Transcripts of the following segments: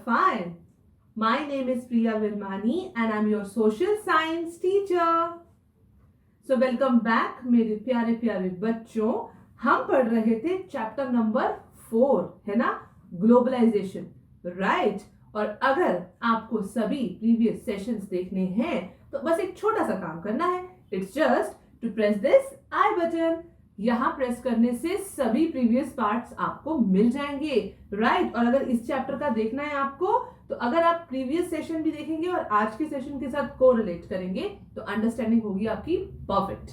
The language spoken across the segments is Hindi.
fine. My name is Priya Virmani and I'm your social science teacher. So welcome back मेरे प्यारे प्यारे बच्चों. हम पढ़ रहे थे चैप्टर नंबर 4 है ना, ग्लोबलाइजेशन, राइट. और अगर आपको सभी प्रीवियस सेशंस देखने हैं तो बस एक छोटा सा काम करना है. It's just to press this I button. यहाँ प्रेस करने से सभी प्रीवियस पार्ट्स आपको मिल जाएंगे, राइट. और अगर इस चैप्टर का देखना है आपको, तो अगर आप प्रीवियस सेशन भी देखेंगे और आज के सेशन के साथ कोरिलेट करेंगे तो अंडरस्टैंडिंग होगी आपकी परफेक्ट,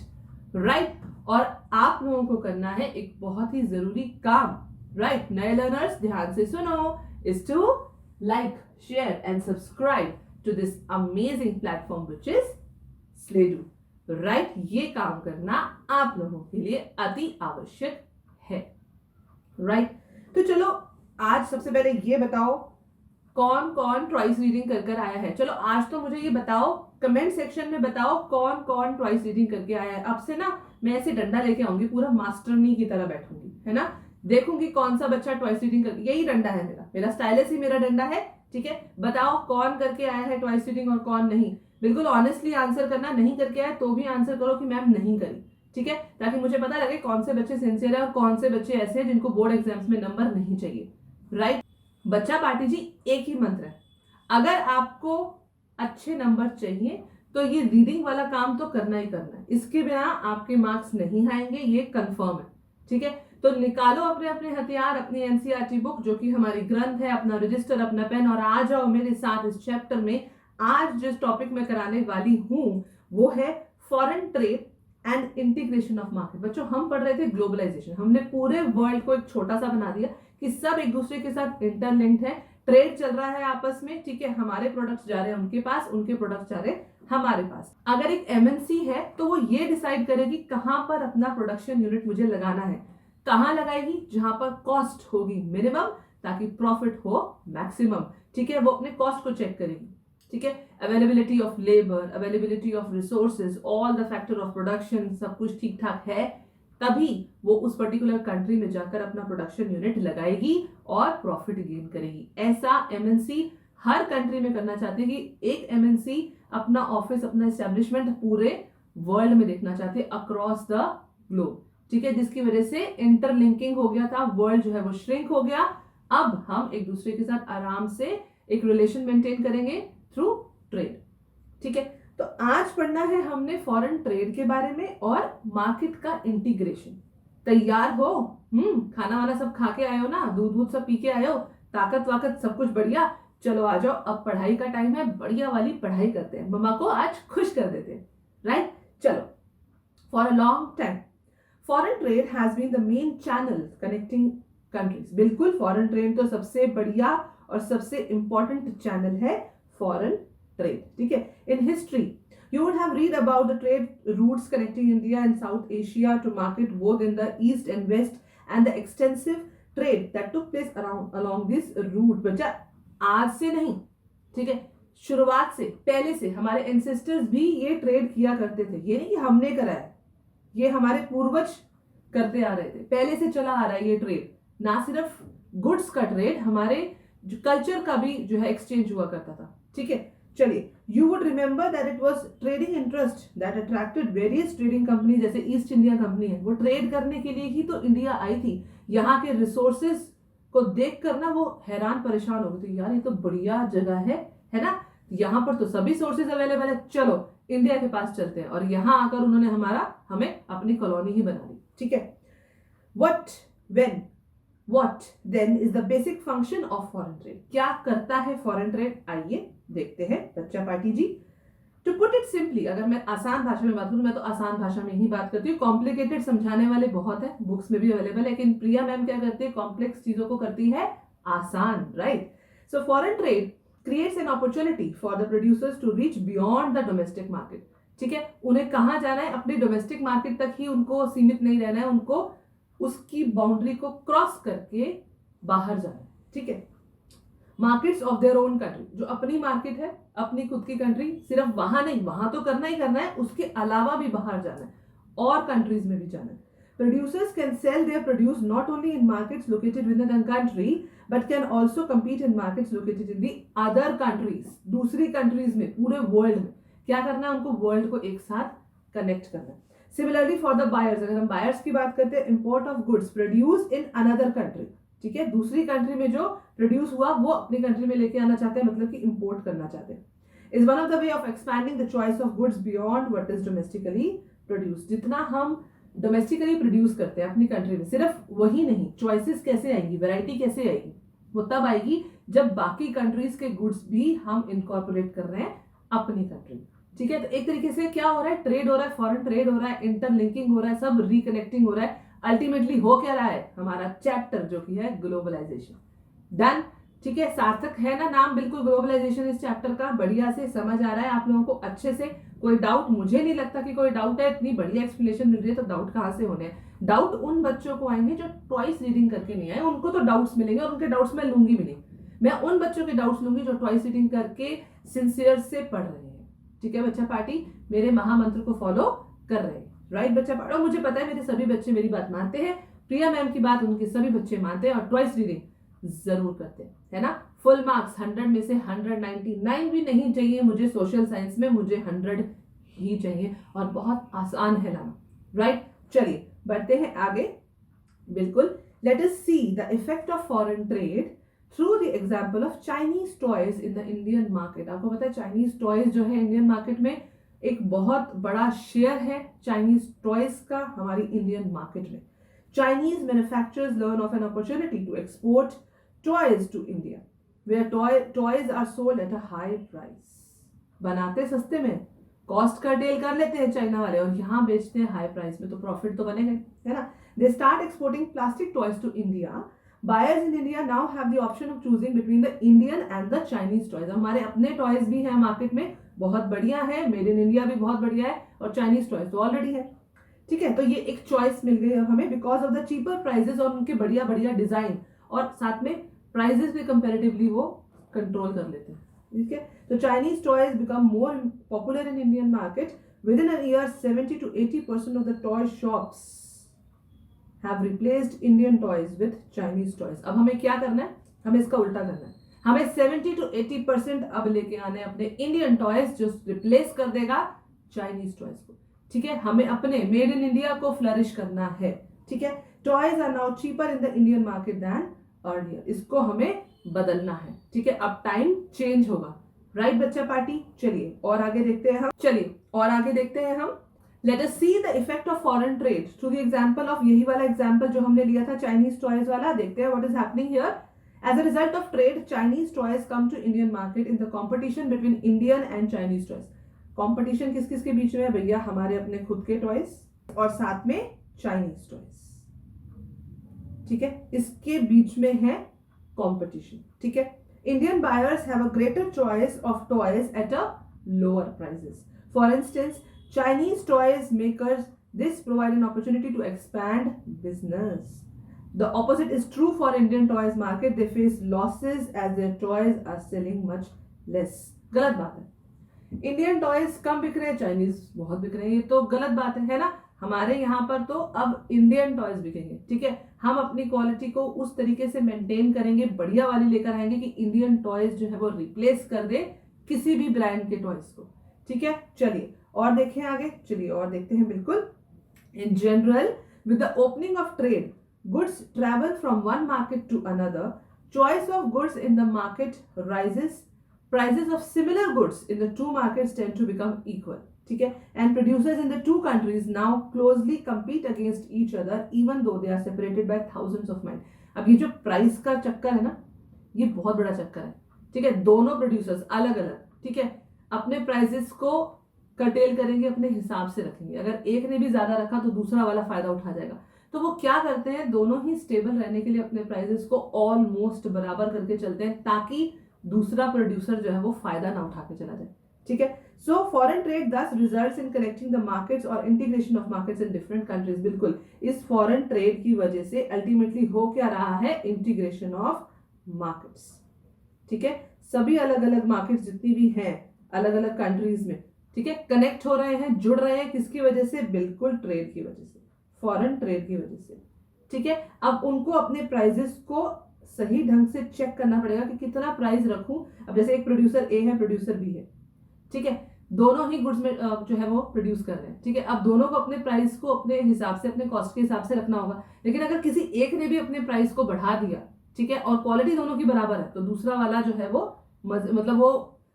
राइट. और आप लोगों को करना है एक बहुत ही जरूरी काम, राइट. नए लर्नर्स ध्यान से सुनो, is to like, share and subscribe to this amazing platform which is Sledu, right. ये काम करना आप लोगों के लिए अति आवश्यक है, राइट. तो चलो आज सबसे पहले ये बताओ कौन कौन ट्वाइस रीडिंग कर कर आया है. चलो आज तो मुझे ये बताओ, कमेंट सेक्शन में बताओ कौन कौन ट्वाइस रीडिंग करके आया है. अब से ना मैं ऐसे डंडा लेके आऊंगी, पूरा मास्टरनी की तरह बैठूंगी, है ना. देखूंगी कौन सा बच्चा ट्वाइस रीडिंग कर, यही डंडा है मेरा स्टाइलस ही मेरा डंडा है, ठीक है. बताओ कौन करके आया है ट्वाइस रीडिंग और कौन नहीं. बिल्कुल ऑनेस्टली आंसर करना. नहीं करके आए तो भी आंसर करो कि मैम नहीं करी, ठीक है, ताकि मुझे पता लगे कौन से बच्चे सिंसियर है और कौन से बच्चे ऐसे हैं जिनको बोर्ड एग्जाम्स में नंबर नहीं चाहिए, राइट. बच्चा पार्टी जी एक ही मंत्र है, अगर आपको अच्छे नंबर चाहिए तो ये रीडिंग वाला काम तो करना ही करना है. इसके बिना आपके मार्क्स नहीं आएंगे, ये कंफर्म है, ठीक है. तो निकालो अपने अपने हथियार, अपनी एनसीईआरटी बुक जो कि हमारी ग्रंथ है, अपना रजिस्टर, अपना पेन और आ जाओ मेरे साथ इस चैप्टर में. आज जिस टॉपिक में कराने वाली हूं वो है foreign trade and integration of market. बच्चों हम पढ़ रहे थे ग्लोबलाइजेशन, हमने पूरे वर्ल्ड को एक छोटा सा बना दिया कि सब एक दूसरे के साथ इंटरलिंक्ड है, ट्रेड चल रहा है आपस में, ठीक है. हमारे प्रोडक्ट्स जा रहे हैं उनके पास, उनके प्रोडक्ट्स जा रहे हैं हमारे पास. अगर एक एमएनसी है तो वो ये डिसाइड करेगी कहां पर अपना प्रोडक्शन यूनिट मुझे लगाना है. कहां लगाएगी? जहां पर कॉस्ट होगी मिनिमम ताकि प्रॉफिट हो मैक्सिमम, ठीक है. वो अपने कॉस्ट को चेक करेगी, ठीक है. Availability of labour, availability of resources, all the factor of production, सब कुछ ठीक ठाक है तभी वो उस पर्टिकुलर कंट्री में जाकर अपना प्रोडक्शन यूनिट लगाएगी और प्रॉफिट गेन करेगी. ऐसा एमएनसी हर कंट्री में करना चाहती है कि एक एमएनसी अपना ऑफिस, अपना एस्टेब्लिशमेंट पूरे वर्ल्ड में देखना चाहते हैं, अक्रॉस द ग्लोब, ठीक है. जिसकी वजह से इंटरलिंकिंग हो गया था, वर्ल्ड जो है वो श्रिंक हो गया. अब हम एक दूसरे के साथ आराम से एक रिलेशन मेंटेन करेंगे थ्रू ट्रेड, ठीक है. तो आज पढ़ना है हमने फॉरेन ट्रेड के बारे में और मार्केट का इंटीग्रेशन. तैयार हो? खाना वाना सब खा के आए हो ना, दूध वूध सब पी के आए हो, ताकत वाकत सब कुछ बढ़िया. चलो आ जाओ, अब पढ़ाई का टाइम है, बढ़िया वाली पढ़ाई करते हैं, मम्मा को आज खुश कर देते हैं, राइट. चलो, for a long time foreign trade has been the main channel connecting countries. बिल्कुल, फॉरेन ट्रेड तो सबसे बढ़िया और सबसे इंपॉर्टेंट चैनल है फॉरेन ट्रेड, ठीक है. In history you would have read about the trade routes connecting India and South Asia to market both in the east and west and the extensive trade that took place along this route. बच्चा आज से नहीं, ठीक है, शुरुआत से, पहले से हमारे एंसेस्टर्स भी ये ट्रेड किया करते थे. ये नहीं कि हमने करा है, ये हमारे पूर्वज करते आ रहे थे, पहले से चला आ रहा है ये ट्रेड. ना सिर्फ गुड्स का ट्रेड, हमारे जो कल्चर का भी जो है एक्सचेंज हुआ करता था, ठीक है. चलिए, you would remember that it was trading interest that attracted various trading company, जैसे ईस्ट इंडिया कंपनी है, वो ट्रेड करने के लिए ही तो इंडिया आई थी. यहाँ के रिसोर्सेज को देख कर ना वो हैरान परेशान हो गए थे, यार ये तो बढ़िया जगह है ना, यहाँ पर तो सभी सोर्सेज अवेलेबल है, चलो इंडिया के पास चलते हैं. और यहाँ आकर उन्होंने हमें अपनी कॉलोनी ही बना दी, ठीक है. What then is the basic function of foreign trade? क्या करता है फॉरेन ट्रेड? आइए देखते हैं बच्चा पार्टी जी. To put it simply, अगर मैं आसान भाषा में बात करूं, मैं तो आसान भाषा में ही बात करती हूँ, कॉम्प्लिकेटेड समझाने वाले बहुत है, बुक्स में भी अवेलेबल है, लेकिन प्रिया मैम क्या करती है, कॉम्प्लेक्स चीजों को करती है आसान, right. So foreign trade creates an opportunity for the producers to reach beyond the domestic market, ठीक है. उन्हें कहाँ जाना है? अपनी डोमेस्टिक मार्केट तक ही उनको सीमित नहीं रहना है, उनको उसकी बाउंड्री को क्रॉस करके बाहर जाना है, ठीक है. Markets of their own country, जो अपनी मार्केट है, अपनी खुद की कंट्री, सिर्फ वहां नहीं, वहां तो करना ही करना है, उसके अलावा भी बाहर जाना है और कंट्रीज में भी जाना है. Producers can sell their produce not only in markets located within a country but can also compete in markets located in the other countries. दूसरी countries में, पूरे world में क्या करना है उनको, world को एक साथ connect करना है. Similarly for the buyers, अगर हम buyers की बात करते हैं, import of goods produced in another country, ठीक है, दूसरी कंट्री में जो प्रोड्यूस हुआ वो अपनी कंट्री में लेके आना चाहते हैं, मतलब कि इंपोर्ट करना चाहते हैं. Is one of the way of expanding the choice of goods beyond what is domestically produce. जितना हम डोमेस्टिकली प्रोड्यूस करते हैं अपनी कंट्री में, सिर्फ वही नहीं, चॉइसेस कैसे आएंगी, वैरायटी कैसे आएगी, वो तब आएगी जब बाकी कंट्रीज के गुड्स भी हम इनकॉर्पोरेट कर रहे हैं अपनी कंट्री. ठीक है, तो एक तरीके से क्या हो रहा है, ट्रेड हो रहा है, फॉरेन ट्रेड हो रहा है, इंटरलिंकिंग हो रहा है, सब रिकनेक्टिंग हो रहा है. अल्टीमेटली हो क्या रहा है, हमारा चैप्टर जो कि है ग्लोबलाइजेशन. डन. ठीक है, सार्थक है ना नाम, बिल्कुल ग्लोबलाइजेशन इस चैप्टर का. बढ़िया से समझ आ रहा है आप लोगों को अच्छे से. कोई डाउट, मुझे नहीं लगता कि कोई डाउट है. इतनी बढ़िया एक्सप्लेनेशन मिल रही है तो डाउट कहां से होने हैं. डाउट उन बच्चों को आएंगे जो ट्वाइस रीडिंग करके नहीं आए, उनको तो डाउट्स मिलेंगे और उनके डाउट्स मैं लूंगी भी नहीं. मैं उन बच्चों के डाउट्स लूंगी जो ट्वाइस रीडिंग करके सिंसियर से पढ़ रहे हैं. ठीक है बच्चा पार्टी, मेरे महामंत्र को फॉलो कर रहे हैं. राइट बच्चा पार्टी, मुझे पता है मेरे सभी बच्चे मेरी बात मानते हैं, प्रिया मैम की बात उनके सभी बच्चे मानते हैं और ट्वाइस रीडिंग जरूर करते हैं, है ना. फुल मार्क्स 100 में से 199 भी नहीं चाहिए मुझे सोशल साइंस में, मुझे 100 ही चाहिए और बहुत आसान है लाना. राइट, चलिए बढ़ते हैं आगे. बिल्कुल, late us see the effect of foreign trade through the example of Chinese toys in the Indian market. आपको पता है चाइनीज टॉयज जो है इंडियन मार्केट में एक बहुत बड़ा शेयर है चाइनीज टॉयज का हमारी इंडियन मार्केट में. Chinese manufacturers learn of an opportunity to export toys to India, where toys are sold at a high price. बनाते सस्ते में, कॉस्ट का डील कर लेते हैं चाइना वाले और यहाँ बेचते हैं हाई प्राइस में, तो प्रॉफिट तो बनेगा, है ना. They start exporting plastic toys to India. Buyers in India now have the option of choosing between the Indian and the Chinese toys. हमारे अपने टॉयज भी हैं मार्केट में, बहुत बढ़िया है, मेड इन इंडिया भी बहुत बढ़िया है और चाइनीज टॉयज तो ऑलरेडी है. ठीक है, तो ये एक चॉइस मिल गई अब हमें because of the cheaper prices और उनके बढ़िया बढ़िया डिजाइन, और साथ में प्राइजेस भी कंपैरेटिवली वो कंट्रोल कर लेते हैं. ठीक है, तो Chinese toys become more popular in Indian market. With in a year 70 to 80% of the toy shops have replaced Indian toys with Chinese toys. अब हमें क्या करना है, हमें इसका उल्टा करना है. हमें 70 to 80% अब लेके आने अपने इंडियन टॉयज जो रिप्लेस कर देगा चाइनीज टॉयज को. ठीक है, हमें अपने मेड इन इंडिया को फ्लरिश करना है. ठीक है, toys are now cheaper in the Indian market than earlier. इसको हमें बदलना है. ठीक है, अब टाइम चेंज होगा. राइट बच्चा पार्टी, चलिए और आगे देखते हैं हम. Let us see the effect of foreign trade through the example of, यही वाला एग्जांपल जो हमने लिया था चाइनीज टॉयज वाला. देखते हैं what is happening here. As a result of trade, Chinese toys come to Indian market in the competition between Indian and Chinese toys. Competition किस किस के बीच में है भैया, हमारे अपने खुद के टॉयज और साथ में चाइनीज टॉयज. ठीक है, इसके बीच में है कंपटीशन. ठीक है, Indian buyers have a greater choice of toys at a lower prices. For instance Chinese toys makers, this provide an opportunity to expand business. The opposite is true for Indian toys market. They face losses as their toys are selling much less. गलत बात है. इंडियन टॉयज कम बिक रहे हैं, चाइनीज बहुत बिक रहे हैं, ये तो गलत बात है ना. हमारे यहाँ पर तो अब इंडियन टॉयज बिकेंगे. ठीक है, हम अपनी क्वालिटी को उस तरीके से मेंटेन करेंगे, बढ़िया वाली लेकर आएंगे कि इंडियन टॉयज जो है वो रिप्लेस कर दे किसी भी ब्रांड के टॉयज को. ठीक है, चलिए और देखें आगे, चलिए और देखते हैं. बिल्कुल, in general with the opening of trade, goods travel from one market to another. Choice of goods in the market rises. Prices of similar goods in the two markets tend to become equal. ठीक है, and producers in the two countries now closely compete against each other even though they are separated by thousands of miles. अब ये जो प्राइस का चक्कर है ना, ये बहुत बड़ा चक्कर है. ठीक है, दोनों प्रोड्यूसर्स अलग अलग, ठीक है, अपने प्राइसेस को कर्टेल करेंगे, अपने हिसाब से रखेंगे. अगर एक ने भी ज्यादा रखा तो दूसरा वाला फायदा उठा जाएगा. तो वो क्या करते हैं, दोनों ही स्टेबल रहने के लिए अपने प्राइसेस को ऑलमोस्ट बराबर करके चलते हैं ताकि दूसरा प्रोड्यूसर जो है वो फायदा ना उठा के चला जाए. ठीक है, so foreign trade thus results in connecting the markets और integration of markets in different countries. बिल्कुल, इस फॉरेन ट्रेड की वजह से अल्टीमेटली हो क्या रहा है, इंटीग्रेशन ऑफ मार्केट्स. ठीक है, सभी अलग अलग मार्केट्स जितनी भी हैं अलग अलग कंट्रीज में, ठीक है, कनेक्ट हो रहे हैं, जुड़ रहे हैं. किसकी वजह से, बिल्कुल ट्रेड की वजह से. फॉरेन ट्रेड की वजह से। ठीक है, अब उनको अपने प्राइजेस को सही ढंग से चेक करना पड़ेगा कि कितना प्राइस रखूं। अब जैसे एक प्रोड्यूसर ए है, प्रोड्यूसर बी है, ठीक है, दोनों ही गुड्स में जो है वो प्रोड्यूस कर रहे हैं। ठीक है, अब दोनों को अपने प्राइस को अपने हिसाब से, अपने कॉस्ट के हिसाब से रखना होगा। लेकिन अगर किसी एक ने भी अपने प्राइस को बढ़ा दिया, ठीक है, और क्वालिटी दोनों की बराबर है, तो दूसरा वाला जो है वो मतलब वो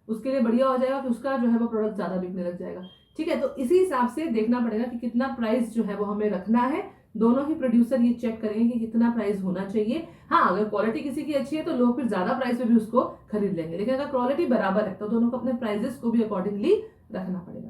उसके लिए बढ़िया हो जाएगा कि उसका जो है वो प्रोडक्ट ज्यादा बिकने लग जाएगा। ठीक है, तो इसी हिसाब से देखना पड़ेगा कि कितना प्राइस जो है वो हमें रखना है। दोनों ही प्रोड्यूसर ये चेक करेंगे कि कितना प्राइस होना चाहिए। हाँ, अगर क्वालिटी किसी की अच्छी है तो लोग फिर ज्यादा प्राइस पे भी उसको खरीद लेंगे, लेकिन अगर क्वालिटी बराबर है तो दोनों को अपने प्राइजेस को भी अकॉर्डिंगली रखना पड़ेगा।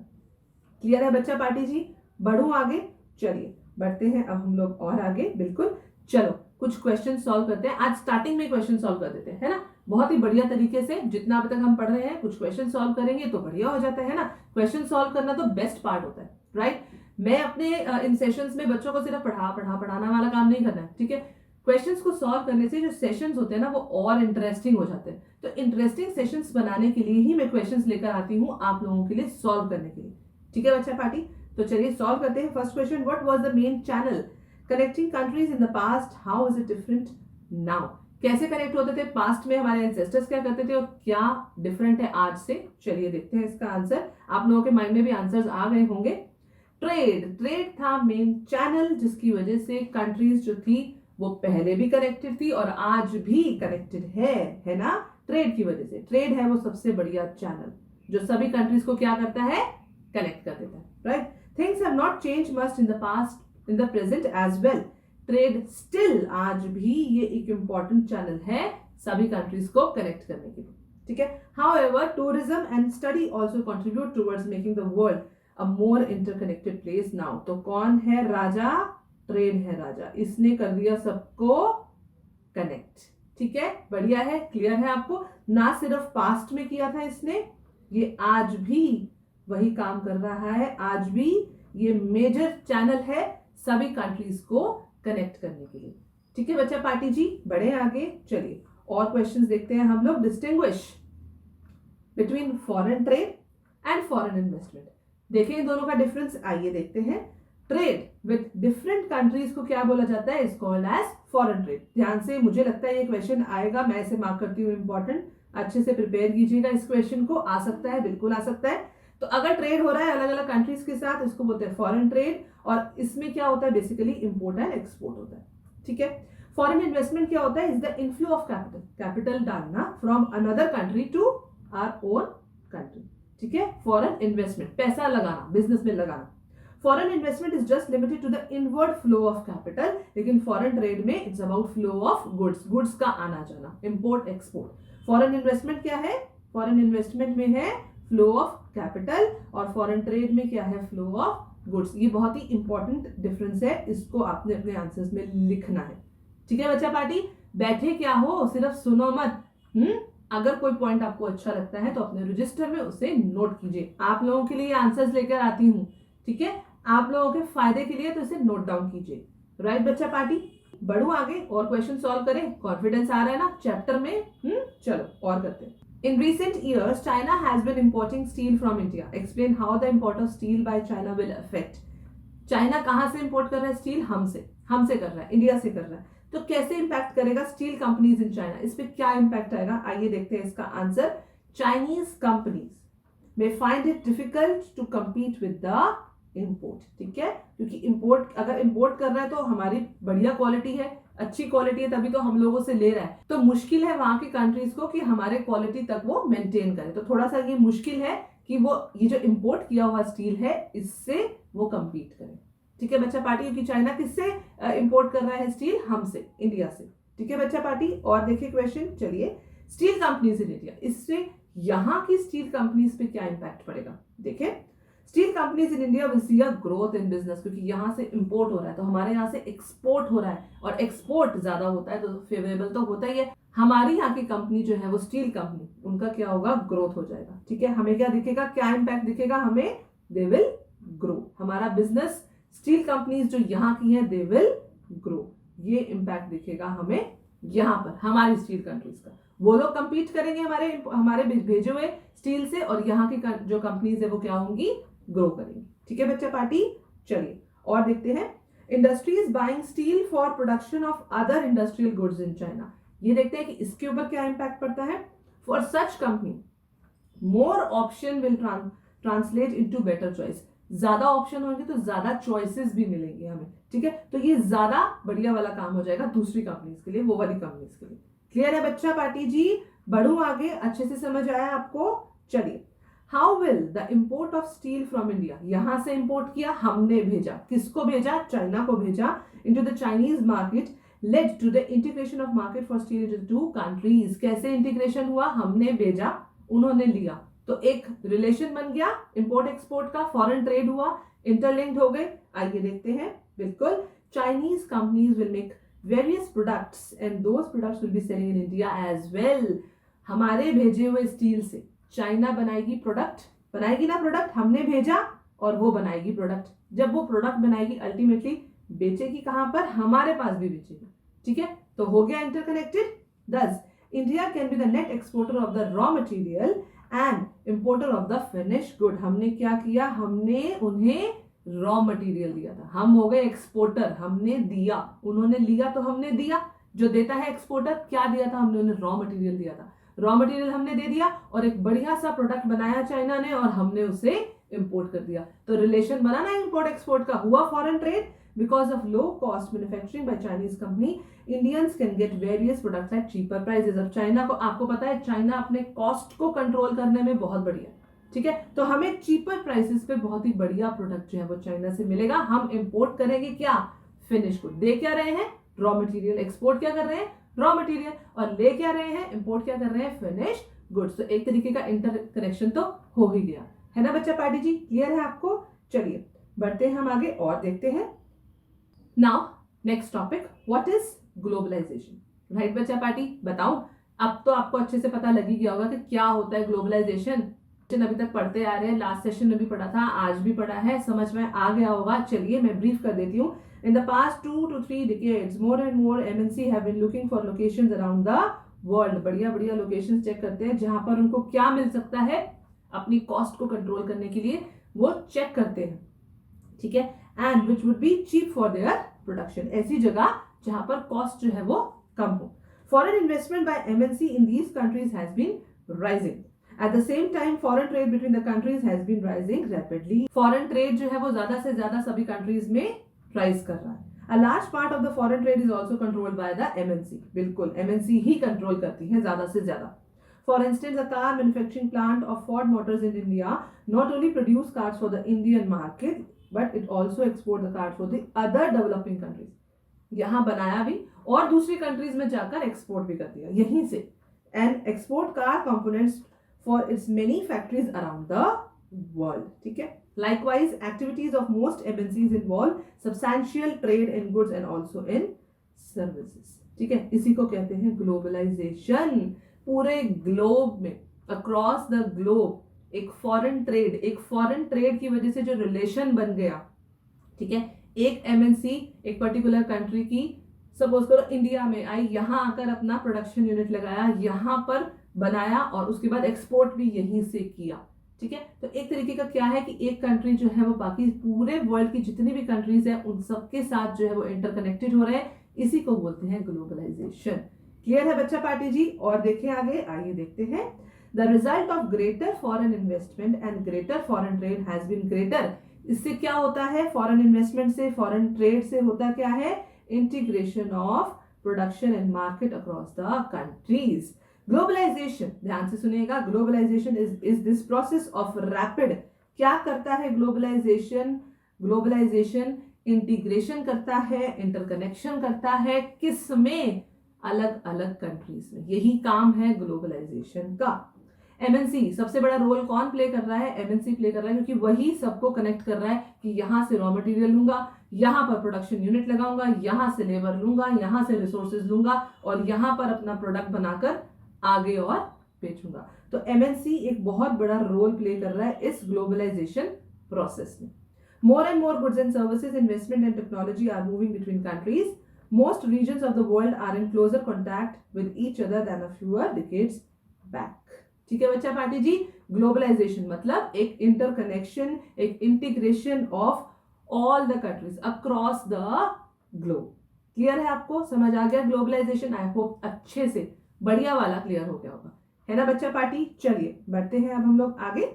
क्लियर है बच्चा पार्टी जी? बढ़ूं आगे? चलिए बढ़ते हैं अब हम लोग और आगे। बिल्कुल, चलो कुछ क्वेश्चन सॉल्व करते हैं। आज स्टार्टिंग में क्वेश्चन सॉल्व कर देते हैं, है ना? बहुत ही बढ़िया तरीके से जितना अभी तक हम पढ़ रहे हैं, कुछ क्वेश्चन सॉल्व करेंगे तो बढ़िया हो जाता है ना। क्वेश्चन सॉल्व करना तो बेस्ट पार्ट होता है, राइट? मैं अपने इन सेशंस में बच्चों को सिर्फ पढ़ाना वाला काम नहीं करना है, ठीक है? क्वेश्चंस को सॉल्व करने से जो सेशंस होते हैं ना वो और इंटरेस्टिंग हो जाते हैं। तो इंटरेस्टिंग सेशंस बनाने के लिए ही मैं क्वेश्चंस लेकर आती हूँ आप लोगों के लिए सॉल्व करने के लिए। ठीक है बच्चा पार्टी? तो चलिए सॉल्व करते हैं। First question, what was the main channel connecting countries in the past, how is it different now? कैसे कनेक्ट होते थे पास्ट में, हमारे एंसेस्टर्स क्या करते थे और क्या डिफरेंट है आज से? चलिए देखते हैं इसका आंसर। आप लोगों के माइंड में भी आंसर्स आ गए होंगे। ट्रेड था मेन चैनल, जिसकी वजह से कंट्रीज जो थी वो पहले भी कनेक्टेड थी और आज भी कनेक्टेड है ना? ट्रेड की वजह से। ट्रेड है वो सबसे बढ़िया चैनल जो सभी कंट्रीज को क्या करता है? कनेक्ट कर देता है, right? Things have not change much in the past, in the present as well. Trade still आज भी ये एक इंपॉर्टेंट चैनल है सभी कंट्रीज को कनेक्ट करने के लिए, ठीक है? However tourism and study also contribute towards making the world a more interconnected place now. तो कौन है राजा? ट्रेड है राजा, इसने कर दिया सबको कनेक्ट। ठीक है, बढ़िया है, क्लियर है आपको? ना सिर्फ पास्ट में किया था इसने, ये आज भी वही काम कर रहा है। आज भी ये मेजर चैनल है सभी कंट्रीज को कनेक्ट करने के लिए। ठीक है बच्चा पार्टी जी, बढ़े आगे। चलिए और क्वेश्चंस देखते हैं हम लोग। Distinguish between foreign trade and foreign investment. देखें इन दोनों का डिफरेंस, आइए देखते हैं। ट्रेड विद डिफरेंट कंट्रीज को क्या बोला जाता है? Is called as foreign trade. ध्यान से, मुझे लगता है ये क्वेश्चन आएगा, मैं इसे मार्क करती हूँ इंपॉर्टेंट। अच्छे से प्रिपेयर कीजिएगा इस क्वेश्चन को। आ सकता है, बिल्कुल आ सकता है। तो अगर ट्रेड हो रहा है अलग अलग कंट्रीज के साथ, इसको बोलते हैं फॉरेन ट्रेड। और इसमें क्या होता है? बेसिकली इंपोर्ट एंड एक्सपोर्ट होता है, ठीक है? फॉरेन इन्वेस्टमेंट क्या होता है? Is the inflow of capital, capital डालना from another country to our own country, ठीक है? फॉरेन इन्वेस्टमेंट, पैसा लगाना, बिजनेस में लगाना। Foreign investment is just limited to the inward flow of capital, लेकिन फॉरेन ट्रेड में it's about flow of goods, goods का आना जाना, इंपोर्ट एक्सपोर्ट। फॉरेन इन्वेस्टमेंट क्या है? फॉरेन इन्वेस्टमेंट में है फ्लो ऑफ कैपिटल और फॉरेन ट्रेड में क्या है? Flow of goods. ये बहुत ही इंपॉर्टेंट डिफरेंस है, इसको आपने अपने आंसर्स में लिखना है, ठीक है बच्चा पार्टी? बैठे क्या हो, सिर्फ सुनो मत। अगर कोई पॉइंट आपको अच्छा लगता है तो अपने रजिस्टर में उसे नोट कीजिए। आप लोगों के लिए आंसर्स लेकर आती हूँ, ठीक है? आप लोगों के फायदे के लिए, तो इसे नोट डाउन कीजिए, राइट बच्चा पार्टी? बढ़ू आगे और क्वेश्चन सॉल्व करें। कॉन्फिडेंस आ रहा है ना चैप्टर में? चलो और करते हैं। In recent years, China has been importing steel from India. Explain how the import of steel by China will affect. China कहाँ से इंपोर्ट कर रहा है स्टील? हमसे कर रहा है, इंडिया से कर रहा है। तो कैसे इंपैक्ट करेगा स्टील कंपनीज इन चाइना? इस पे क्या इंपैक्ट आएगा? आइए देखते हैं इसका आंसर। चाइनीज कंपनीज में find it difficult to compete with the import, ठीक है? क्योंकि इंपोर्ट, अगर इंपोर्ट कर रहा है तो हमारी बढ़िया क्वालिटी है, अच्छी क्वालिटी है, तभी तो हम लोगों से ले रहा है। तो मुश्किल है वहां की कंट्रीज को कि हमारे क्वालिटी तक वो मेंटेन करे। तो थोड़ा सा ये मुश्किल है कि वो ये जो इंपोर्ट किया हुआ स्टील है इससे वो कम्पीट करे, ठीक है बच्चा पार्टी? क्योंकि चाइना किससे इंपोर्ट कर रहा है स्टील? हमसे, इंडिया से, ठीक है बच्चा पार्टी? और देखिए क्वेश्चन, चलिए। स्टील कंपनीज इन इंडिया, इससे यहाँ की स्टील कंपनीज पे क्या इंपैक्ट पड़ेगा? देखिए, steel companies in India will see a growth in business, क्योंकि यहाँ से इंपोर्ट हो रहा है तो हमारे यहाँ से एक्सपोर्ट हो रहा है, और एक्सपोर्ट ज्यादा होता है तो फेवरेबल तो होता ही है। हमारी यहाँ की कंपनी जो है वो स्टील कंपनी, उनका क्या होगा? ग्रोथ हो जाएगा, ठीक है? हमें क्या दिखेगा? क्या इंपैक्ट दिखेगा हमें? They will grow. हमारा बिजनेस, स्टील कंपनीज जो यहाँ की है, दे विल ग्रो। ये इंपैक्ट दिखेगा हमें यहाँ पर, हमारी स्टील कंट्रीज का। वो लोग कंपीट करेंगे हमारे भेजे हुए स्टील से, और यहाँ की जो कंपनीज है वो क्या होंगी? ग्रो करेंगे, ठीक है बच्चा पार्टी? चलिए और देखते हैं। Industries buying steel for production of other industrial goods in China. ये देखते हैं कि इसके ऊपर क्या इंपैक्ट पड़ता है। For such company more option will translate into better choice. ज्यादा ऑप्शन होंगे तो ज्यादा चॉइसेस भी मिलेंगे हमें, ठीक है। तो ये ज्यादा बढ़िया वाला काम हो जाएगा दूसरी कंपनीज के लिए, वो वाली कंपनीज के लिए। क्लियर है बच्चा पार्टी जी? बढ़ू आगे, अच्छे से समझ आया आपको? चलिए, how will the import of steel from India, यहां से इंपोर्ट किया हमने, भेजा किसको भेजा? चाइना को भेजा, into the Chinese market, led to the integration of market for steel into two countries. कैसे इंटीग्रेशन हुआ? हमने भेजा, उन्होंने लिया, तो एक रिलेशन बन गया इंपोर्ट एक्सपोर्ट का, फॉरेन ट्रेड हुआ, इंटरलिंक्ड हो गए। आइए देखते हैं। बिल्कुल, Chinese companies will make various products and those products will be selling in India as well. हमारे भेजे हुए स्टील से चाइना बनाएगी प्रोडक्ट, बनाएगी ना प्रोडक्ट, हमने भेजा और वो बनाएगी प्रोडक्ट। जब वो प्रोडक्ट बनाएगी अल्टीमेटली बेचेगी कहां पर? हमारे पास भी बेचेगी, ठीक है। तो हो गया इंटरकनेक्टेड। दस India can be the net exporter of the raw material and importer of the finish good. हमने क्या किया? हमने उन्हें रॉ मटेरियल दिया था, हम हो गए एक्सपोर्टर, हमने दिया, उन्होंने लिया तो हमने दिया। जो देता है एक्सपोर्टर, क्या दिया था? हमने उन्हें रॉ मटेरियल दिया था, रॉ मटेरियल हमने दे दिया और एक बढ़िया सा प्रोडक्ट बनाया चाइना ने और हमने उसे इंपोर्ट कर दिया। तो रिलेशन बना ना इंपोर्ट एक्सपोर्ट का, हुआ foreign trade. Because of low cost manufacturing bye Chinese company, Indians can get various products at cheaper prices. अब चाइना को, आपको पता है चाइना अपने कॉस्ट को कंट्रोल करने में बहुत बढ़िया, ठीक है। तो हमें चीपर प्राइसेस पे बहुत ही बढ़िया प्रोडक्ट जो है वो चाइना से मिलेगा। हम इंपोर्ट करेंगे क्या? Finish good. दे क्या रहे हैं? Raw material. एक्सपोर्ट क्या कर रहे हैं? Raw material. और ले क्या रहे हैं? इंपोर्ट क्या कर रहे हैं? Finish goods. तो एक तरीके का इंटर कनेक्शन तो हो ही गया है ना बच्चा पार्टी जी? क्लियर है आपको? चलिए बढ़ते हैं हम आगे और देखते हैं। Now next topic, what is globalization. Right बच्चा पार्टी, बताओ। अब तो आपको अच्छे से पता लग ही गया होगा कि क्या होता है ग्लोबलाइजेशन। अभी तक पढ़ते आ रहे हैं, लास्ट सेशन में भी पढ़ा था, आज भी पढ़ा है, समझ में आ गया होगा। चलिए मैं ब्रीफ कर देती हूँ। In the past 2 to 3 decades, more and more MNC have been looking for locations around the world. बढ़िया बढ़िया लोकेशंस चेक करते हैं जहां पर उनको क्या मिल सकता है, अपनी कॉस्ट को कंट्रोल करने के लिए वो चेक करते हैं, ठीक है। And which would be cheap for their production, ऐसी जगह जहां पर कॉस्ट जो है वो कम हो। Foreign investment by MNC in these countries has been rising. At the same time, foreign trade between the countries has been rising rapidly. Foreign trade जो है वो ज्यादा से ज्यादा सभी कंट्रीज में राइज कर रहा है। A large part of the foreign trade is also controlled by the MNC. बिल्कुल MNC ही कंट्रोल करती है ज्यादा से ज्यादा। For instance, a car manufacturing plant of Ford Motors in India not only produce cars for the Indian market, but it also export the cars for the other developing countries. यहाँ बनाया भी और दूसरी कंट्रीज में जाकर एक्सपोर्ट भी कर दिया यहीं से। And export car components for its many factories around the world. ठीक है। Likewise, activities of most MNCs involve substantial trade in goods and also in services. ठीक है, इसी को कहते हैं ग्लोबलाइजेशन। पूरे ग्लोब में, अक्रॉस द ग्लोब एक फॉरेन ट्रेड की वजह से जो रिलेशन बन गया, ठीक है। एक MNC एक पर्टिकुलर कंट्री की, सपोज करो इंडिया में आई, यहाँ आकर अपना प्रोडक्शन यूनिट लगाया, यहाँ पर बनाया और उसके बाद एक्सपोर्ट भी यहीं से किया, ठीक है। तो एक तरीके का क्या है कि एक कंट्री जो है वो बाकी पूरे वर्ल्ड की जितनी भी कंट्रीज है उन सबके साथ जो है वो इंटरकनेक्टेड हो रहे हैं, इसी को बोलते हैं ग्लोबलाइजेशन। क्लियर है बच्चा पार्टी जी? और देखें आगे, आइए देखते हैं। The result of greater foreign investment and greater foreign trade has been greater. इससे क्या होता है? फॉरेन इन्वेस्टमेंट से, फॉरेन ट्रेड से होता क्या है? Integration of production and market across the countries. Globalization, ध्यान से सुनिएगा, globalization is this process of rapid. क्या करता है ग्लोबलाइजेशन? ग्लोबलाइजेशन इंटीग्रेशन करता है, इंटरकनेक्शन करता है, किस में? अलग अलग कंट्रीज में। यही काम है ग्लोबलाइजेशन का। MNC सबसे बड़ा रोल कौन प्ले कर रहा है? MNC प्ले कर रहा है, क्योंकि वही सबको कनेक्ट कर रहा है कि यहां से रॉ मटेरियल लूंगा, यहां पर प्रोडक्शन यूनिट लगाऊंगा, यहां से लेबर लूंगा, यहां से रिसोर्सेज लूंगा और यहां पर अपना प्रोडक्ट बनाकर आगे और बेचूंगा। तो MNC एक बहुत बड़ा रोल प्ले कर रहा है इस ग्लोबलाइजेशन प्रोसेस में। More and more goods and services, investment and technology are moving between countries. Most regions of the world are in closer contact with each other than a few decades back. ठीक है बच्चा पार्टी जी? ग्लोबलाइजेशन मतलब एक इंटरकनेक्शन, एक integration of all the countries across the globe. Clear है आपको, समझ आ गया ग्लोबलाइजेशन? आई होप अच्छे से बढ़िया वाला क्लियर हो गया होगा, है ना बच्चा पार्टी। चलिए बढ़ते हैं अब हम लोग आगे।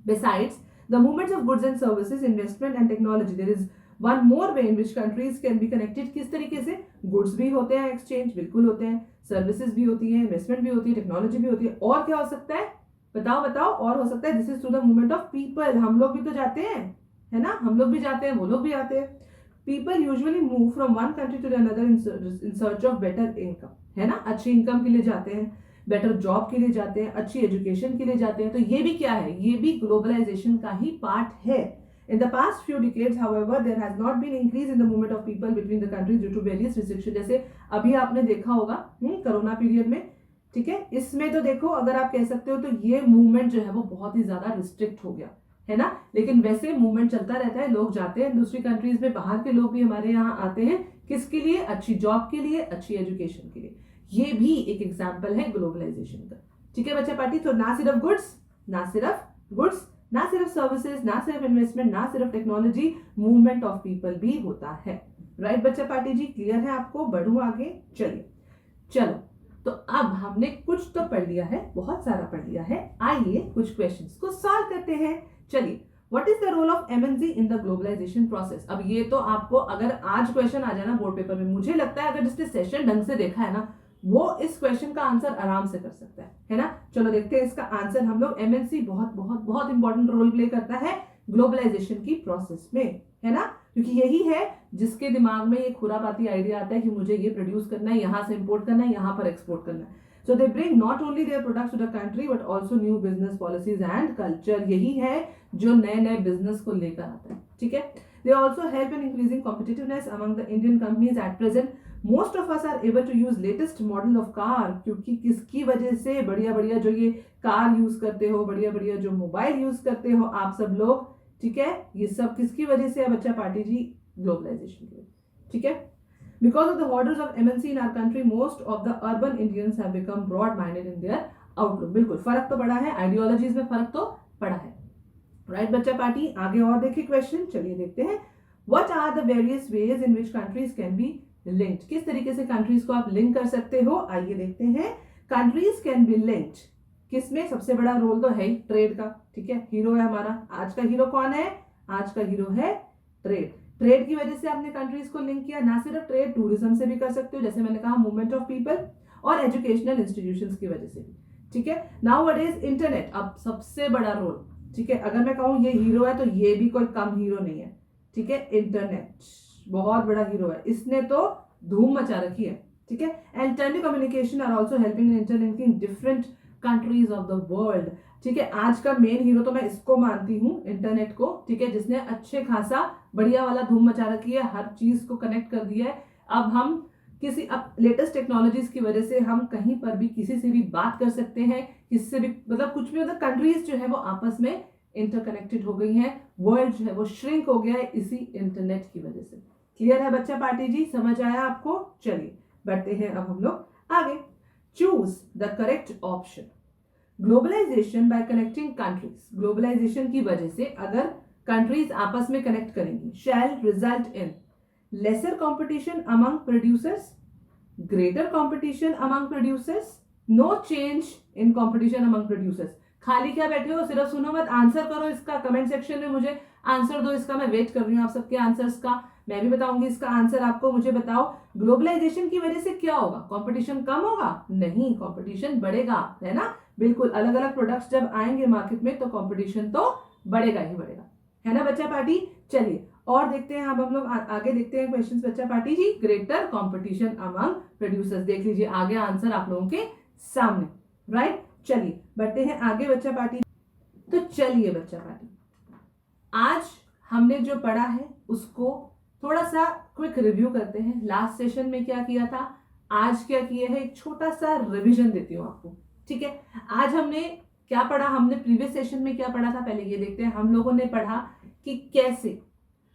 Besides the movements of goods and services, investment and technology, there is one more way in which countries can be connected. किस तरीके से? गुड्स भी होते हैं एक्सचेंज, बिल्कुल होते हैं, सर्विसेज भी होती है, इन्वेस्टमेंट भी होती है, टेक्नोलॉजी भी होती है, और क्या हो सकता है बताओ बताओ? और हो सकता है this is through the movement of people. हम लोग भी तो जाते हैं, है ना, हम लोग भी जाते हैं, वो लोग भी आते हैं। People usually move from one country to another in search of better income, है ना, अच्छी इनकम के लिए जाते हैं, बेटर जॉब के लिए जाते हैं, अच्छी एजुकेशन के लिए जाते हैं। तो ये भी क्या है? ये भी ग्लोबलाइजेशन का ही पार्ट है। In the past few decades, however, there has not been increase in the movement of people between the countries due to various restrictions. जैसे अभी आपने देखा होगा कोरोना पीरियड में, ठीक है, इसमें तो देखो अगर आप कह सकते हो तो ये मूवमेंट जो है वो बहुत ही ज्यादा रिस्ट्रिक्ट हो गया, है ना। लेकिन वैसे मूवमेंट चलता रहता है, लोग जाते हैं दूसरी कंट्रीज में, बाहर के लोग भी हमारे यहाँ आते हैं, किसके लिए? अच्छी जॉब के लिए, अच्छी एजुकेशन के लिए। ये भी एक एग्जाम्पल है ग्लोबलाइजेशन का, ठीक है बच्चा पार्टी। तो ना सिर्फ गुड्स, ना सिर्फ सर्विसेज, ना सिर्फ इन्वेस्टमेंट, ना सिर्फ टेक्नोलॉजी, मूवमेंट ऑफ पीपल भी होता है। राइट बच्चा पार्टी जी, क्लियर है आपको? बढ़ू आगे, चलिए। चलो तो अब हमने कुछ तो पढ़ लिया है, बहुत सारा पढ़ लिया है, आइए कुछ क्वेश्चंस को सॉल्व करते हैं। चलिए, what is the role of MNC in the globalization process? अब ये तो आपको अगर आज क्वेश्चन आ जाए ना बोर्ड पेपर में, मुझे लगता है अगर जिसने सेशन ढंग से देखा है ना, वो इस क्वेश्चन का आंसर आराम से कर सकता है ना। चलो देखते हैं इसका आंसर हम लोग। एमएनसी बहुत बहुत बहुत इंपॉर्टेंट रोल प्ले करता है ग्लोबलाइजेशन की प्रोसेस में, है ना, क्योंकि यही है जिसके दिमाग में ये खुरापाती आइडिया आता है कि मुझे ये प्रोड्यूस करना है, यहाँ से इंपोर्ट करना है, यहाँ पर एक्सपोर्ट करना है। So they bring not only their products to the country but also new business policies and culture. यही है जो नए नए बिजनेस को लेकर आता है, ठीक है। They also help in increasing competitiveness among the Indian companies at present. Most of us are able to use latest model of car, क्योंकि किसकी वजह से? बढ़िया बढ़िया जो ये कार यूज करते हो, बढ़िया बढ़िया जो मोबाइल यूज करते हो आप सब लोग, ठीक है, ये सब किसकी वजह से है बच्चा पार्टी जी? ग्लोबलाइजेशन की, ठीक है। Because of the orders of MNC in our country, most of the urban Indians have become broad minded in their outlook. बिल्कुल फर्क तो पड़ा है, आइडियोलॉजीज में फर्क तो पड़ा है। राइट बच्चा पार्टी, आगे और देखिए क्वेश्चन, चलिए देखते हैं। What are the various ways in which countries can be linked? किस तरीके से कंट्रीज को आप लिंक कर सकते हो? आइए देखते हैं। कंट्रीज कैन बी लिंक्ड किसमें? सबसे बड़ा रोल तो है ही ट्रेड का, ठीक है, हीरो है हमारा। आज का हीरो कौन है? आज का हीरो है ट्रेड। ट्रेड की वजह से आपने कंट्रीज को लिंक किया। ना सिर्फ ट्रेड, टूरिज्म से भी कर सकते हो, जैसे मैंने कहा मूवमेंट ऑफ पीपल, और एजुकेशनल इंस्टीट्यूशंस की वजह से भी, ठीक है। Now what is internet? अब सबसे बड़ा रोल, ठीक है, अगर मैं कहूँ ये हीरो है तो ये भी कोई कम हीरो नहीं है, ठीक है। इंटरनेट बहुत बड़ा हीरो है, इसने तो धूम मचा रखी है, ठीक है। And telecommunication are also helping in interlinking different countries of the world, ठीक है। आज का मेन हीरो तो मैं इसको मानती हूँ, इंटरनेट को, ठीक है, जिसने अच्छे खासा बढ़िया वाला धूम मचा रखी है, हर चीज को कनेक्ट कर दिया है। अब हम किसी अब लेटेस्ट टेक्नोलॉजीज की वजह से हम कहीं पर भी किसी से भी बात कर सकते हैं, किससे भी, मतलब कुछ भी, मतलब कंट्रीज जो है वो आपस में इंटरकनेक्टेड हो गई हैं। वर्ल्ड जो है वो श्रिंक हो गया है इसी इंटरनेट की वजह से। क्लियर है बच्चा पार्टी जी? समझ आया आपको? चलिए बढ़ते हैं अब हम लोग आगे। Choose the correct option. Globalisation by connecting countries, globalisation की वजह से अगर कंट्रीज आपस में कनेक्ट करेंगी, shall result in lesser competition among producers, greater competition among producers, no change in competition among producers. खाली क्या बैठे हो, सिर्फ सुनो मत, आंसर करो इसका। कमेंट सेक्शन में मुझे आंसर दो इसका, मैं वेट कर रही हूँ आप सबके आंसर्स का। मैं भी बताऊंगी इसका आंसर आपको। मुझे बताओ ग्लोबलाइजेशन की वजह से क्या होगा? कंपटीशन कम होगा? नहीं, कंपटीशन बढ़ेगा, है ना। बिल्कुल, अलग अलग प्रोडक्ट्स जब आएंगे मार्केट में तो कंपटीशन तो बढ़ेगा ही बढ़ेगा, है ना बच्चा पार्टी। चलिए और देखते हैं, अब हम लोग आगे देखते हैं क्वेश्चंस बच्चा पार्टी जी। ग्रेटर कंपटीशन अमंग प्रोड्यूसर्स, देख लीजिए आगे आंसर आप लोगों के सामने, राइट। चलिए बढ़ते हैं आगे बच्चा पार्टी। तो चलिए बच्चा पार्टी, आज हमने जो पढ़ा है उसको थोड़ा सा क्विक रिव्यू करते हैं। लास्ट सेशन में क्या किया था, आज क्या किया है, एक छोटा सा रिवीजन देती हूँ आपको, ठीक है। आज हमने क्या पढ़ा, हमने प्रीवियस सेशन में क्या पढ़ा था, पहले ये देखते हैं। हम लोगों ने पढ़ा कि कैसे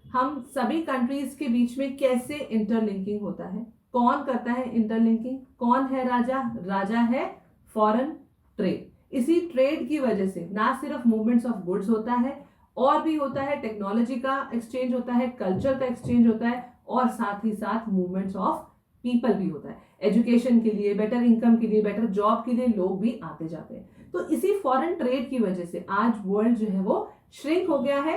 हम सभी कंट्रीज के बीच में कैसे इंटरलिंकिंग होता है, कौन करता है इंटरलिंकिंग, कौन है राजा, राजा है फॉरेन ट्रेड। इसी ट्रेड की वजह से ना सिर्फ मूवमेंट्स ऑफ गुड्स होता है और भी होता है, टेक्नोलॉजी का एक्सचेंज होता है, कल्चर का एक्सचेंज होता है, और साथ ही साथ मूवमेंट्स ऑफ पीपल भी होता है। एजुकेशन के लिए, बेटर इनकम के लिए, बेटर जॉब के लिए लोग भी आते जाते हैं। तो इसी फॉरेन ट्रेड की वजह से आज वर्ल्ड जो है वो श्रिंक हो गया है।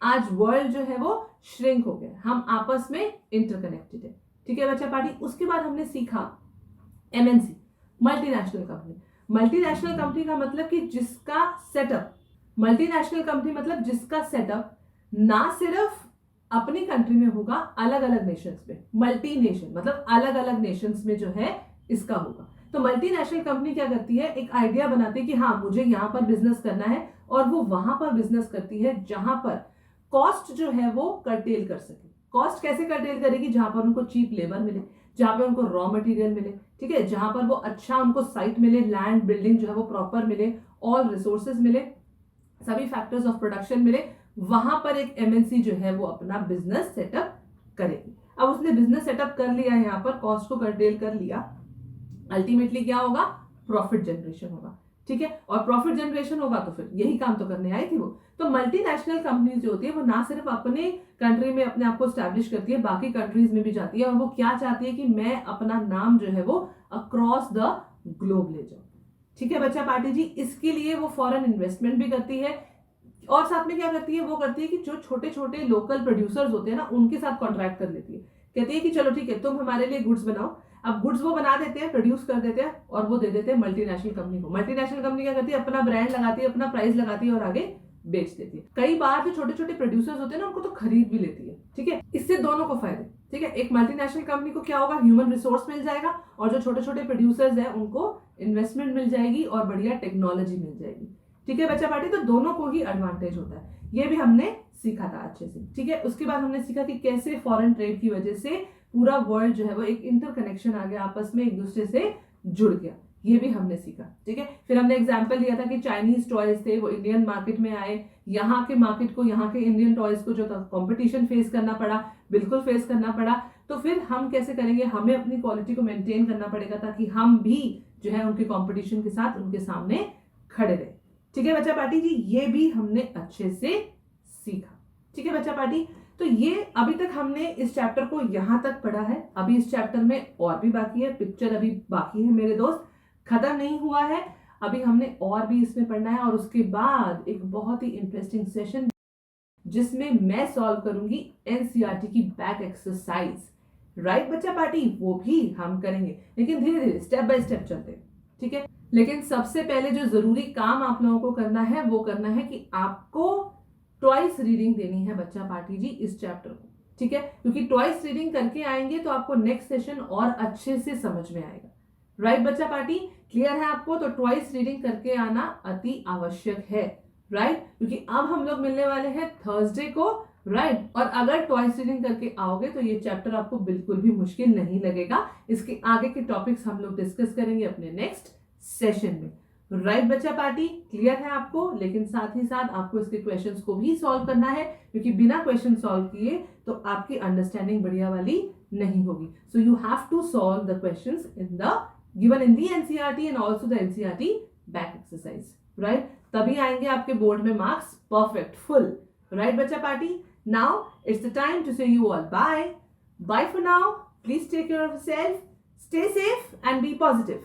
आज वर्ल्ड जो है वो श्रिंक हो गया, हम आपस में इंटरकनेक्टेड है। ठीक है बच्चा पार्टी। उसके बाद हमने सीखा MNC, multinational company. Multinational company का मतलब कि जिसका सेटअप, मल्टीनेशनल कंपनी मतलब जिसका सेटअप ना सिर्फ अपनी कंट्री में होगा, अलग अलग नेशंस में, मल्टी नेशन मतलब अलग अलग नेशंस में जो है इसका होगा। तो मल्टीनेशनल कंपनी क्या करती है, एक आइडिया बनाती है कि हाँ मुझे यहाँ पर बिजनेस करना है, और वो वहां पर बिजनेस करती है जहां पर कॉस्ट जो है वो कर्टेल कर सके। कॉस्ट कैसे कर्टेल करेगी, जहां पर उनको चीप लेबर मिले, जहां पर उनको रॉ मटेरियल मिले, ठीक है, जहां पर वो अच्छा उनको साइट मिले, लैंड बिल्डिंग जो है वो प्रॉपर मिले, ऑल रिसोर्सेज मिले, सभी फैक्टर्स ऑफ प्रोडक्शन मिले, वहां पर एक एमएनसी जो है वो अपना बिजनेस सेटअप करेगी। अब उसने बिजनेस सेटअप कर लिया, यहाँ पर कॉस्ट को कर्टेल कर लिया, अल्टीमेटली क्या होगा, प्रॉफिट जनरेशन होगा। ठीक है, और प्रॉफिट जनरेशन होगा तो फिर यही काम तो करने आई थी वो। तो मल्टीनेशनल कंपनीज जो होती है वो ना सिर्फ अपने कंट्री में अपने आप को स्टैब्लिश करती है, बाकी कंट्रीज में भी जाती है, और वो क्या चाहती है कि मैं अपना नाम जो है वो अक्रॉस द ग्लोब ले जाऊं। ठीक है बच्चा पार्टी जी। इसके लिए वो फॉरेन इन्वेस्टमेंट भी करती है, और साथ में क्या करती है, वो करती है कि जो छोटे छोटे लोकल प्रोड्यूसर्स होते हैं ना, उनके साथ कॉन्ट्रैक्ट कर लेती है। कहती है कि चलो ठीक है, तुम हमारे लिए गुड्स बनाओ। अब गुड्स वो बना देते हैं, प्रोड्यूस कर देते हैं, और वो दे देते हैं मल्टीनेशनल कंपनी को। मल्टीनेशनल कंपनी क्या करती है, अपना ब्रांड लगाती है, अपना प्राइस लगाती है, और आगे बेच देती है। कई बार जो छोटे छोटे प्रोड्यूसर्स होते हैं ना, उनको तो खरीद भी लेती है। ठीक है, इससे दोनों को फायदे। ठीक है, एक मल्टीनेशनल कंपनी को क्या होगा, ह्यूमन रिसोर्स मिल जाएगा, और जो छोटे छोटे प्रोड्यूसर्स हैं उनको इन्वेस्टमेंट मिल जाएगी और बढ़िया टेक्नोलॉजी मिल जाएगी। ठीक है बच्चा पार्टी, तो दोनों को ही एडवांटेज होता है। ये भी हमने सीखा था अच्छे से। ठीक है, उसके बाद हमने सीखा कि कैसे फॉरेन ट्रेड की वजह से पूरा वर्ल्ड जो है वो एक इंटरकनेक्शन आ गया, आपस में एक दूसरे से जुड़ गया। ये भी हमने सीखा। ठीक है, फिर हमने एग्जांपल लिया था कि चाइनीज टॉयज थे वो इंडियन मार्केट में आए, यहाँ के मार्केट को, यहाँ के इंडियन टॉयज को जो था कंपटीशन फेस करना पड़ा, बिल्कुल फेस करना पड़ा। तो फिर हम कैसे करेंगे, हमें अपनी क्वालिटी को मेंटेन करना पड़ेगा ताकि हम भी जो है उनके कॉम्पिटिशन के साथ उनके सामने खड़े रहे। ठीक है बच्चा पार्टी जी, ये भी हमने अच्छे से सीखा। ठीक है बच्चा पार्टी, तो ये अभी तक हमने इस चैप्टर को यहां तक पढ़ा है। अभी इस चैप्टर में और भी बाकी है, पिक्चर अभी बाकी है मेरे दोस्त, खत्म नहीं हुआ है। अभी हमने और भी इसमें पढ़ना है, और उसके बाद एक बहुत ही इंटरेस्टिंग सेशन जिसमें मैं सॉल्व करूंगी एनसीईआरटी की बैक एक्सरसाइज। राइट बच्चा पार्टी, वो भी हम करेंगे, लेकिन धीरे धीरे स्टेप बाय स्टेप चलते हैं। ठीक है, लेकिन सबसे पहले जो जरूरी काम आप लोगों को करना है वो करना है कि आपको ट्वाइस रीडिंग देनी है बच्चा पार्टी जी इस चैप्टर को। ठीक है, क्योंकि ट्वाइस रीडिंग करके आएंगे तो आपको नेक्स्ट सेशन और अच्छे से समझ में आएगा। राइट बच्चा पार्टी, क्लियर है आपको? तो ट्वाइस रीडिंग करके आना अति आवश्यक है। राइट, क्योंकि अब हम लोग मिलने वाले हैं थर्सडे को। राइट, और अगर ट्वाइस रीडिंग करके आओगे तो ये चैप्टर आपको बिल्कुल भी मुश्किल नहीं लगेगा। इसके आगे के टॉपिक्स हम लोग डिस्कस करेंगे अपने नेक्स्ट सेशन में। राइट बच्चा पार्टी, क्लियर है आपको? लेकिन साथ ही साथ आपको इसके क्वेश्चंस को भी सॉल्व करना है, क्योंकि बिना क्वेश्चन सॉल्व किए तो आपकी अंडरस्टैंडिंग बढ़िया वाली नहीं होगी। So you have to solve the questions in the given in the NCERT and also the NCERT back exercise. Right, तभी आएंगे आपके बोर्ड में मार्क्स परफेक्ट, फुल। राइट बच्चा party, now it's the time to say you all bye. Bye for now, please take care of yourself, stay safe and be positive.